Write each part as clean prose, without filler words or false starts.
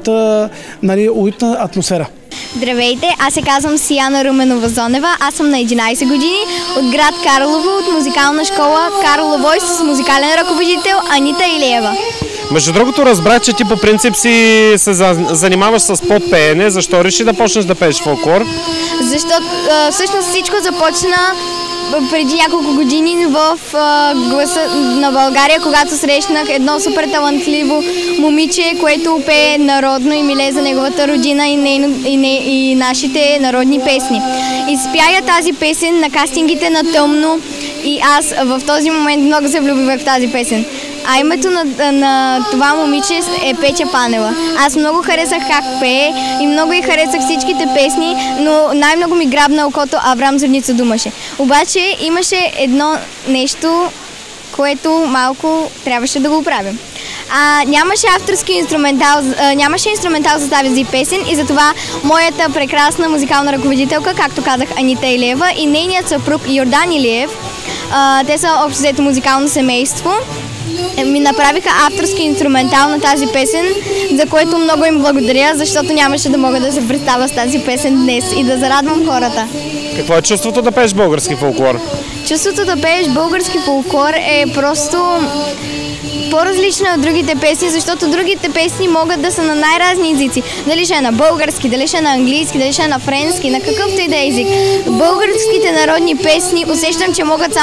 цялата уютна атмосфера. Здравейте, аз се казвам Сияна Руменова-Зонева, аз съм на 11 години от град Карлово, от музикална школа Карл Войс с музикален ръководител Анита Илиева. Между другото, разбрах, че ти по принцип си се занимаваш с подпеене. Защо реши да почнеш да пееш фолклор? Защото всъщност всичко започна преди няколко години в Гласа на България, когато срещнах едно супер талантливо момиче, което пее народно и милее за неговата родина и нашите народни песни. Изпя тази песен на кастингите на Тъмно и аз в този момент много се влюбих в тази песен. А името на това момиче е Петя Панева. Аз много харесах как пее и много и харесах всичките песни, но най-много ми грабна окото Аврам Зорница думаше. Обаче имаше едно нещо, което малко трябваше да го оправим. Нямаше авторски инструментал за тази песен и затова моята прекрасна музикална ръководителка, както казах, Анита Илиева и нейният съпруг Йордан Илиев, те са общо взето музикално семейство, ми направиха авторски инструментал на тази песен, за което много им благодаря, защото нямаше да мога да се представя с тази песен днес и да зарадвам хората. Какво е чувството да пееш български фолклор? Чувството да пееш български фолклор е просто по-различно от другите песни, защото другите песни могат да са на най-разни езици. Дали ще е на български, дали ще е на английски, дали ще е на френски, на какъвто и да е език. Българските народни песни усещам, че могат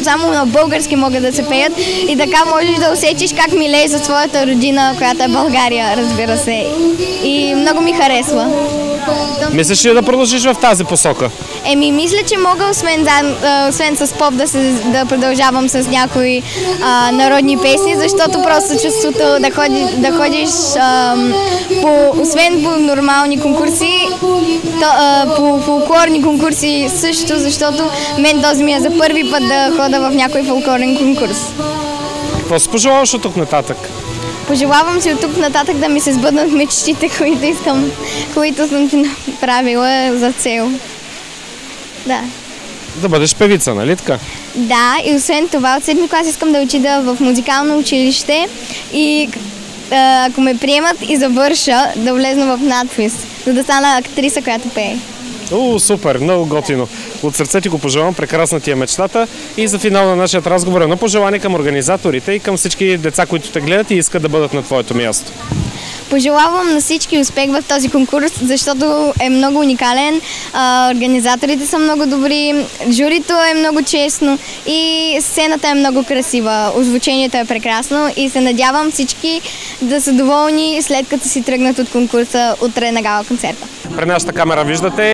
само на български могат да се пеят и така можеш да усетиш как милее за своята родина, която е България, разбира се. И много ми харесва. Мислиш ли да продължиш в тази посока? Мисля, че мога освен с поп да продължавам с някои народни песни, защото просто чувството да ходиш освен по нормални конкурси, по фолклорни конкурси също, защото мен този ми е за първи път да хода в някой фолклорен конкурс. Какво си пожелаваш от тук нататък? Пожелавам си от тук нататък да ми се сбъднат мечтите, които съм ти направила за цел. Да. Да бъдеш певица, нали така? Да, и освен това от 7 клас искам да отида в музикално училище и ако ме приемат и завърша, да влезна в надпис, за да стана актриса, която пее. Супер, много готино. От сърце ти го пожелавам, прекрасна ти е мечтата. И за финал на нашия разговор едно пожелание към организаторите и към всички деца, които те гледат и искат да бъдат на твоето място. Пожелавам на всички успех в този конкурс, защото е много уникален, организаторите са много добри, журито е много честно и сцената е много красива, озвучението е прекрасно и се надявам всички да са доволни след като си тръгнат от конкурса утре на гала концерта. Пред нашата камера виждате